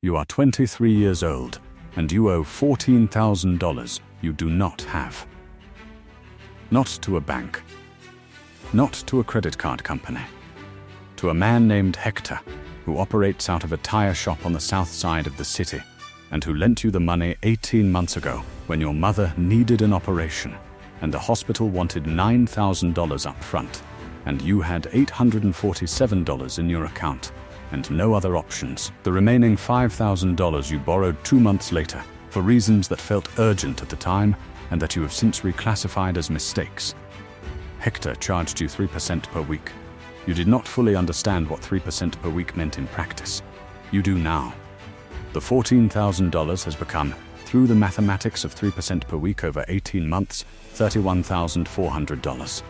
You are 23 years old, and you owe $14,000 you do not have. Not to a bank. Not to a credit card company. To a man named Hector, who operates out of a tire shop on the south side of the city, and who lent you the money 18 months ago when your mother needed an operation, and the hospital wanted $9,000 up front, and you had $847 in your account, and no other options. The remaining $5,000 you borrowed 2 months later for reasons that felt urgent at the time and that you have since reclassified as mistakes. Hector charged you 3% per week. You did not fully understand what 3% per week meant in practice. You do now. The $14,000 has become, through the mathematics of 3% per week over 18 months, $31,400.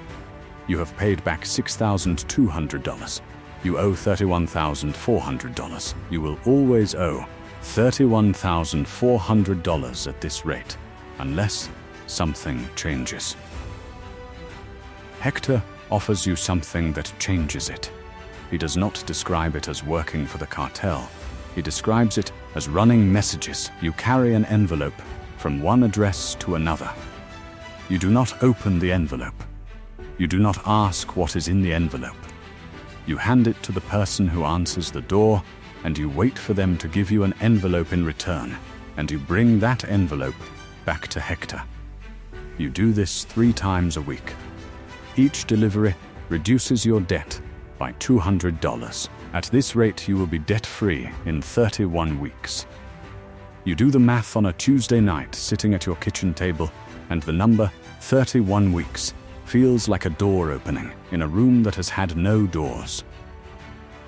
You have paid back $6,200. You owe $31,400. You will always owe $31,400 at this rate, unless something changes. Hector offers you something that changes it. He does not describe it as working for the cartel. He describes it as running messages. You carry an envelope from one address to another. You do not open the envelope. You do not ask what is in the envelope. You hand it to the person who answers the door, and you wait for them to give you an envelope in return, and you bring that envelope back to Hector. You do this 3 times a week. Each delivery reduces your debt by $200. At this rate, you will be debt-free in 31 weeks. You do the math on a Tuesday night, sitting at your kitchen table, and the number 31 weeks feels like a door opening in a room that has had no doors.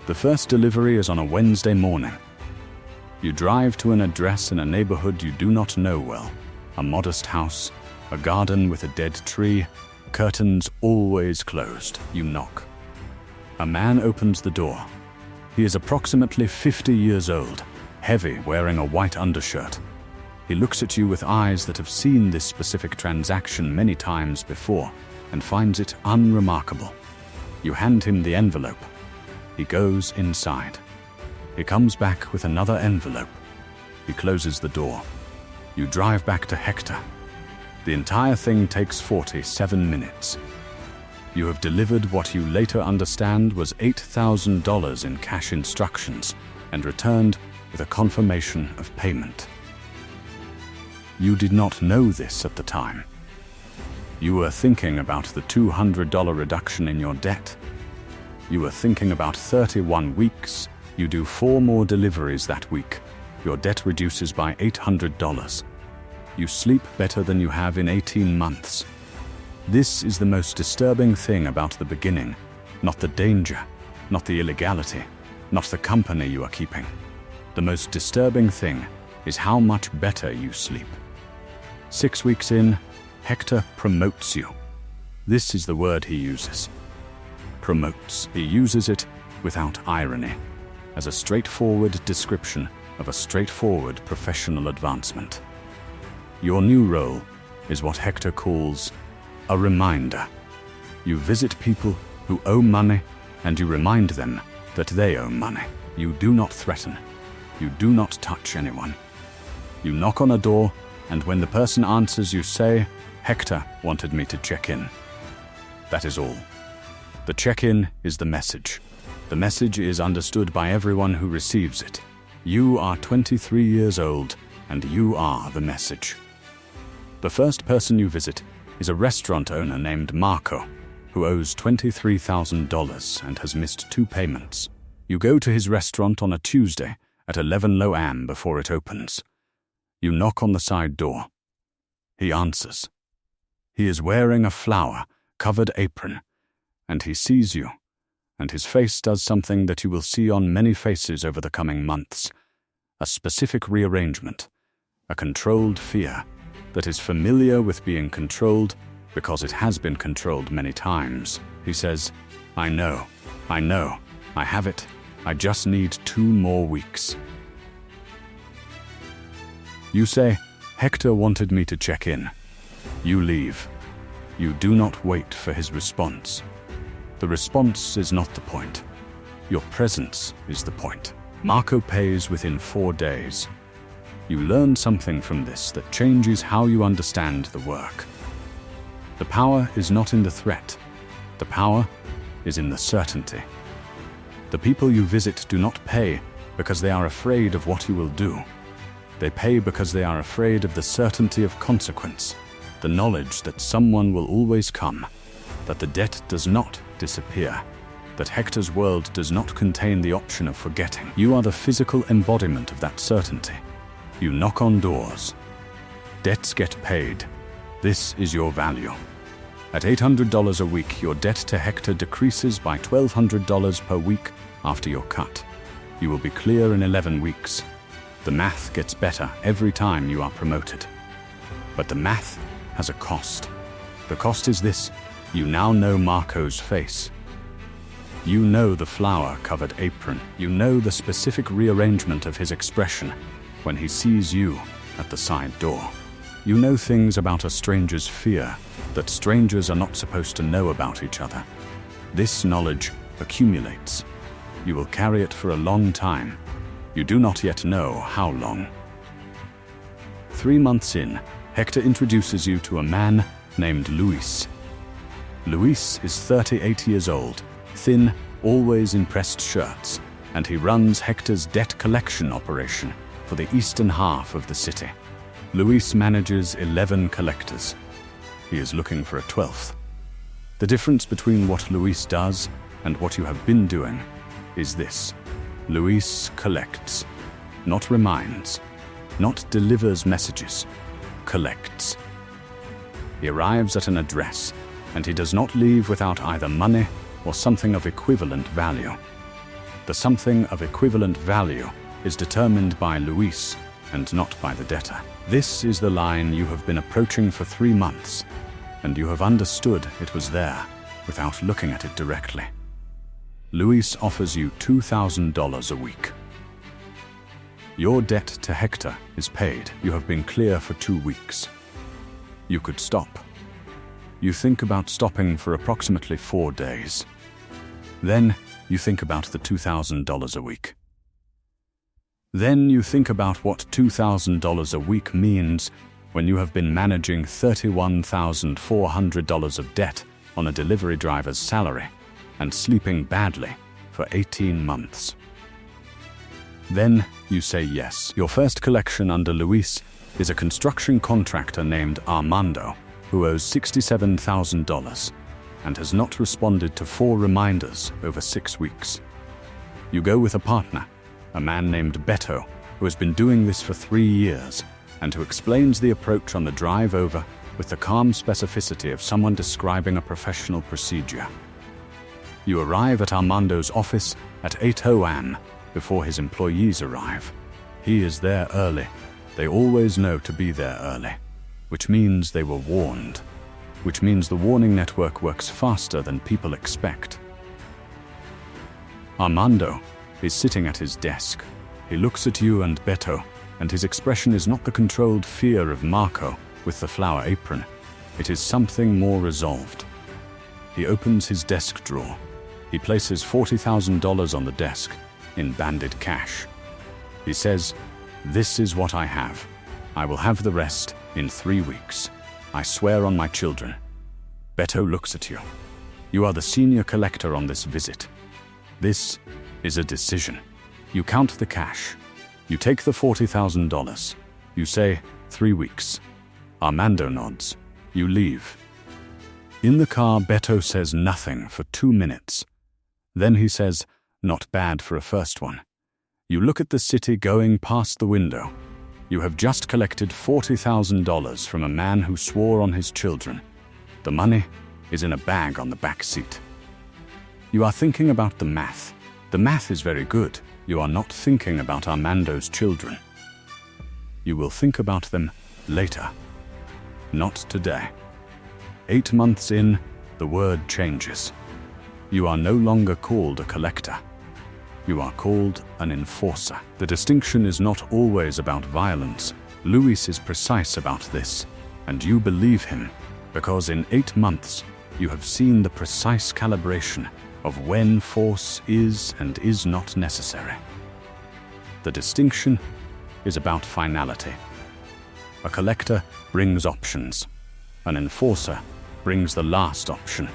The first delivery is on a Wednesday morning. You drive to an address in a neighborhood you do not know well. A modest house, a garden with a dead tree, curtains always closed. You knock. A man opens the door. He is approximately 50 years old, heavy, wearing a white undershirt. He looks at you with eyes that have seen this specific transaction many times before and finds it unremarkable. You hand him the envelope. He goes inside. He comes back with another envelope. He closes the door. You drive back to Hector. The entire thing takes 47 minutes. You have delivered what you later understand was $8,000 in cash instructions and returned with a confirmation of payment. You did not know this at the time. You were thinking about the $200 reduction in your debt. You were thinking about 31 weeks. You do 4 more deliveries that week. Your debt reduces by $800. You sleep better than you have in 18 months. This is the most disturbing thing about the beginning, not the danger, not the illegality, not the company you are keeping. The most disturbing thing is how much better you sleep. 6 weeks in, Hector promotes you. This is the word he uses. Promotes. He uses it without irony, as a straightforward description of a straightforward professional advancement. Your new role is what Hector calls a reminder. You visit people who owe money, and you remind them that they owe money. You do not threaten. You do not touch anyone. You knock on a door, and when the person answers, you say, "Hector wanted me to check in." That is all. The check-in is the message. The message is understood by everyone who receives it. You are 23 years old, and you are the message. The first person you visit is a restaurant owner named Marco, who owes $23,000 and has missed 2 payments. You go to his restaurant on a Tuesday at 11 a.m. before it opens. You knock on the side door. He answers. He is wearing a flower-covered apron, and he sees you, and his face does something that you will see on many faces over the coming months. A specific rearrangement, a controlled fear that is familiar with being controlled because it has been controlled many times. He says, I know, I have it, I just need 2 more weeks. You say, Hector wanted me to check in. You leave. You do not wait for his response. The response is not the point. Your presence is the point. Marco pays within 4 days. You learn something from this that changes how you understand the work. The power is not in the threat. The power is in the certainty. The people you visit do not pay because they are afraid of what you will do. They pay because they are afraid of the certainty of consequence, the knowledge that someone will always come, that the debt does not disappear, that Hector's world does not contain the option of forgetting. You are the physical embodiment of that certainty. You knock on doors. Debts get paid. This is your value. At $800 a week, your debt to Hector decreases by $1,200 per week after your cut. You will be clear in 11 weeks. The math gets better every time you are promoted. But the math has a cost. The cost is this: you now know Marco's face. You know the flower-covered apron. You know the specific rearrangement of his expression when he sees you at the side door. You know things about a stranger's fear that strangers are not supposed to know about each other. This knowledge accumulates. You will carry it for a long time. You do not yet know how long. 3 months in, Hector introduces you to a man named Luis. Luis is 38 years old, thin, always in pressed shirts, and he runs Hector's debt collection operation for the eastern half of the city. Luis manages 11 collectors. He is looking for a 12th. The difference between what Luis does and what you have been doing is this: Luis collects, not reminds, not delivers messages, collects. He arrives at an address, and he does not leave without either money or something of equivalent value. The something of equivalent value is determined by Luis and not by the debtor. This is the line you have been approaching for 3 months, and you have understood it was there without looking at it directly. Luis offers you $2,000 a week. Your debt to Hector is paid. You have been clear for 2 weeks. You could stop. You think about stopping for approximately 4 days. Then you think about the $2,000 a week. Then you think about what $2,000 a week means when you have been managing $31,400 of debt on a delivery driver's salary and sleeping badly for 18 months. Then you say yes. Your first collection under Luis is a construction contractor named Armando, who owes $67,000 and has not responded to 4 reminders over 6 weeks. You go with a partner, a man named Beto, who has been doing this for 3 years and who explains the approach on the drive over with the calm specificity of someone describing a professional procedure. You arrive at Armando's office at 8 a.m. before his employees arrive. He is there early. They always know to be there early, which means they were warned, which means the warning network works faster than people expect. Armando is sitting at his desk. He looks at you and Beto, and his expression is not the controlled fear of Marco with the flower apron. It is something more resolved. He opens his desk drawer. He places $40,000 on the desk in banded cash. He says, "This is what I have. I will have the rest in 3 weeks. I swear on my children." Beto looks at you. You are the senior collector on this visit. This is a decision. You count the cash. You take the $40,000. You say, 3 weeks. Armando nods. You leave. In the car, Beto says nothing for 2 minutes. Then he says, "Not bad for a first one." You look at the city going past the window. You have just collected $40,000 from a man who swore on his children. The money is in a bag on the back seat. You are thinking about the math. The math is very good. You are not thinking about Armando's children. You will think about them later. Not today. 8 months in, the word changes. You are no longer called a collector. You are called an enforcer. The distinction is not always about violence. Luis is precise about this, and you believe him, because in 8 months, you have seen the precise calibration of when force is and is not necessary. The distinction is about finality. A collector brings options. An enforcer brings the last option.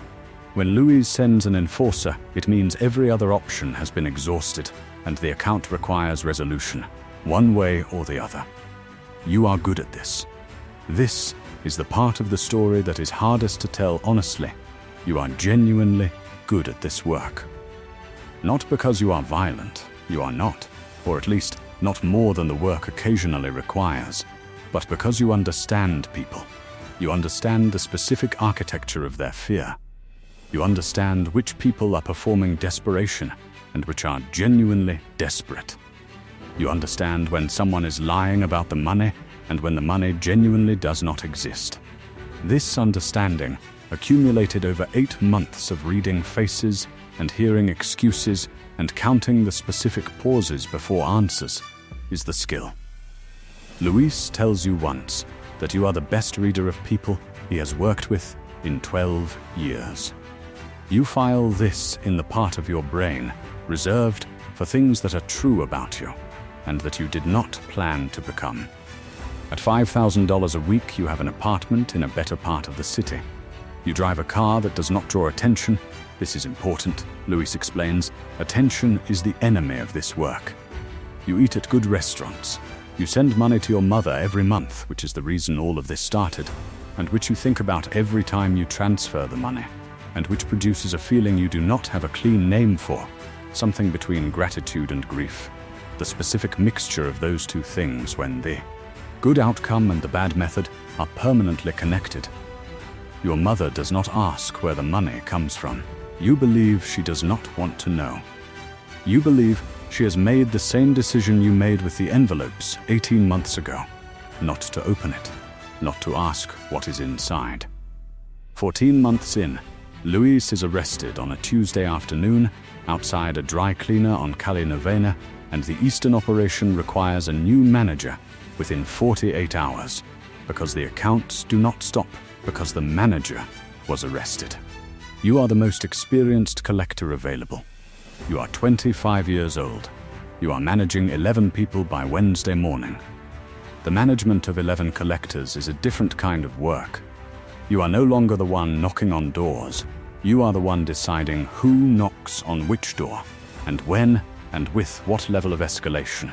When Louise sends an enforcer, it means every other option has been exhausted and the account requires resolution, one way or the other. You are good at this. This is the part of the story that is hardest to tell honestly. You are genuinely good at this work. Not because you are violent, you are not, or at least not more than the work occasionally requires, but because you understand people. You understand the specific architecture of their fear. You understand which people are performing desperation and which are genuinely desperate. You understand when someone is lying about the money and when the money genuinely does not exist. This understanding, accumulated over 8 months of reading faces and hearing excuses and counting the specific pauses before answers, is the skill. Luis tells you once that you are the best reader of people he has worked with in 12 years. You file this in the part of your brain reserved for things that are true about you and that you did not plan to become. At $5,000 a week, you have an apartment in a better part of the city. You drive a car that does not draw attention. This is important, Luis explains. Attention is the enemy of this work. You eat at good restaurants. You send money to your mother every month, which is the reason all of this started, and which you think about every time you transfer the money, and which produces a feeling you do not have a clean name for, something between gratitude and grief, the specific mixture of those two things when the good outcome and the bad method are permanently connected. Your mother does not ask where the money comes from. You believe she does not want to know. You believe she has made the same decision you made with the envelopes 18 months ago, not to open it, not to ask what is inside. 14 months in, Luis is arrested on a Tuesday afternoon outside a dry cleaner on Calle Novena, and the Eastern operation requires a new manager within 48 hours, because the accounts do not stop, because the manager was arrested. You are the most experienced collector available. You are 25 years old. You are managing 11 people by Wednesday morning. The management of 11 collectors is a different kind of work. You are no longer the one knocking on doors. You are the one deciding who knocks on which door, and when, and with what level of escalation.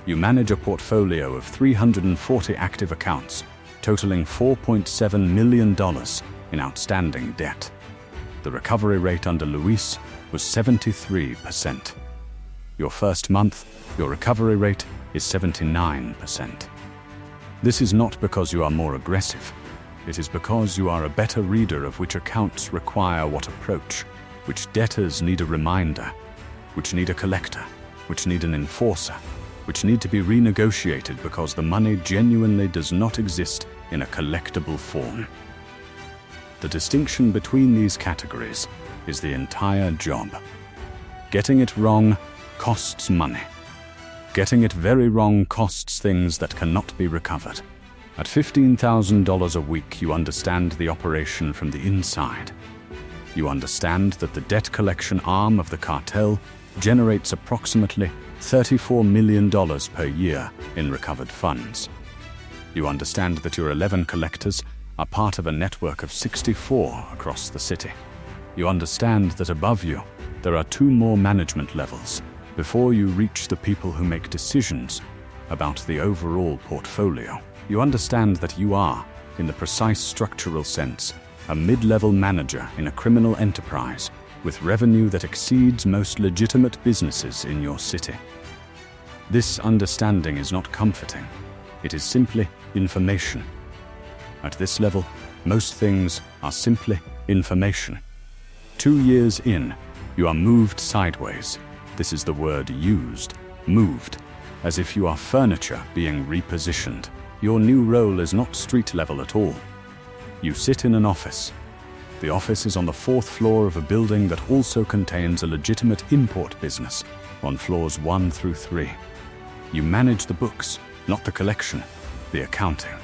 You manage a portfolio of 340 active accounts, totaling $4.7 million in outstanding debt. The recovery rate under Luis was 73%. Your first month, your recovery rate is 79%. This is not because you are more aggressive. It is because you are a better reader of which accounts require what approach, which debtors need a reminder, which need a collector, which need an enforcer, which need to be renegotiated because the money genuinely does not exist in a collectible form. The distinction between these categories is the entire job. Getting it wrong costs money. Getting it very wrong costs things that cannot be recovered. At $15,000 a week, you understand the operation from the inside. You understand that the debt collection arm of the cartel generates approximately $34 million per year in recovered funds. You understand that your 11 collectors are part of a network of 64 across the city. You understand that above you, there are 2 more management levels before you reach the people who make decisions about the overall portfolio. You understand that you are, in the precise structural sense, a mid-level manager in a criminal enterprise with revenue that exceeds most legitimate businesses in your city. This understanding is not comforting. It is simply information. At this level, most things are simply information. 2 years in, you are moved sideways. This is the word used, moved, as if you are furniture being repositioned. Your new role is not street level at all. You sit in an office. The office is on the 4th floor of a building that also contains a legitimate import business on floors 1 through 3. You manage the books, not the collection, the accounting.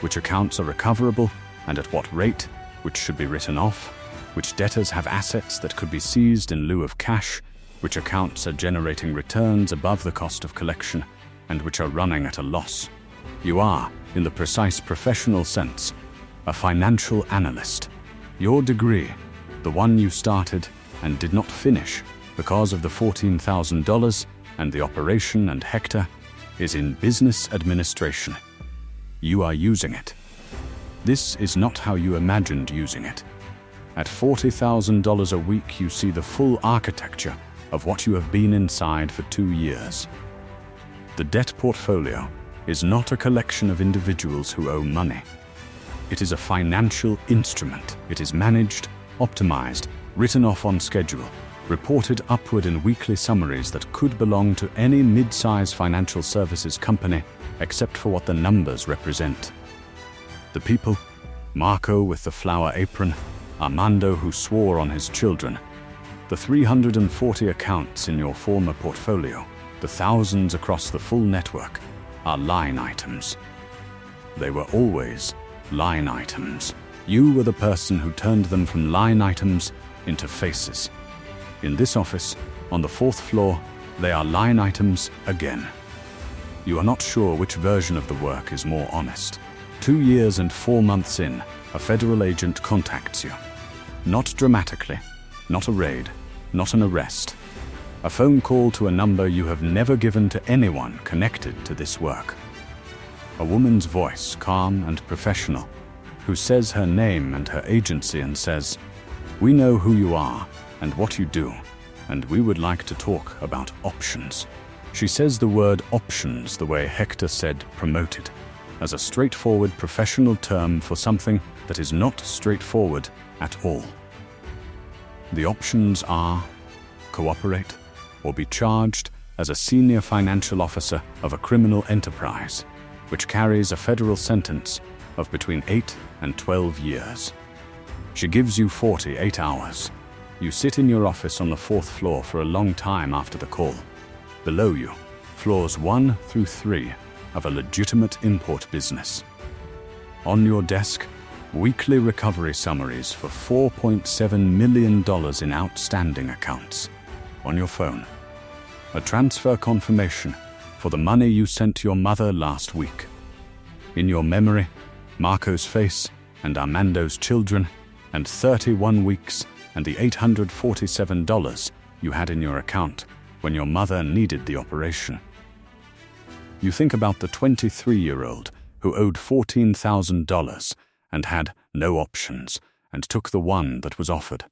Which accounts are recoverable and at what rate, which should be written off, which debtors have assets that could be seized in lieu of cash, which accounts are generating returns above the cost of collection, and which are running at a loss. You are, in the precise professional sense, a financial analyst. Your degree, the one you started and did not finish because of the $14,000 and the operation and Hector, is in business administration. You are using it. This is not how you imagined using it. At $40,000 a week, you see the full architecture of what you have been inside for 2 years. The debt portfolio is not a collection of individuals who owe money. It is a financial instrument. It is managed, optimized, written off on schedule, reported upward in weekly summaries that could belong to any mid-size financial services company except for what the numbers represent. The people, Marco with the flower apron, Armando who swore on his children, the 340 accounts in your former portfolio, the thousands across the full network, are line items. They were always line items. You were the person who turned them from line items into faces. In this office, on the 4th floor, they are line items again. You are not sure which version of the work is more honest. 2 years and 4 months in, a federal agent contacts you. Not dramatically, not a raid, not an arrest. A phone call to a number you have never given to anyone connected to this work. A woman's voice, calm and professional, who says her name and her agency and says, "We know who you are and what you do, and we would like to talk about options." She says the word options the way Hector said promoted, as a straightforward professional term for something that is not straightforward at all. The options are cooperate or be charged as a senior financial officer of a criminal enterprise, which carries a federal sentence of between 8 and 12 years. She gives you 48 hours. You sit in your office on the 4th floor for a long time after the call. Below you, floors 1 through 3 of a legitimate import business. On your desk, weekly recovery summaries for $4.7 million in outstanding accounts. On your phone, a transfer confirmation for the money you sent your mother last week. In your memory, Marco's face and Armando's children, and 31 weeks and the $847 you had in your account when your mother needed the operation. You think about the 23-year-old who owed $14,000 and had no options and took the one that was offered.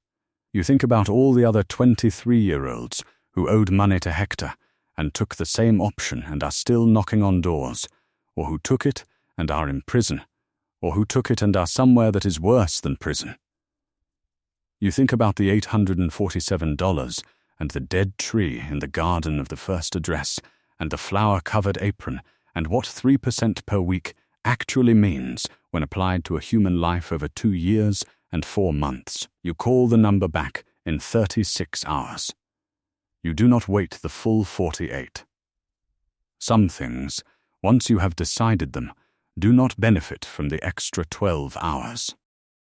You think about all the other 23-year-olds who owed money to Hector and took the same option and are still knocking on doors, or who took it and are in prison, or who took it and are somewhere that is worse than prison. You think about the $847 and the dead tree in the garden of the first address and the flower-covered apron and what 3% per week actually means when applied to a human life over 2 years and 4 months. You call the number back in 36 hours. You do not wait the full 48. Some things, once you have decided them, do not benefit from the extra 12 hours.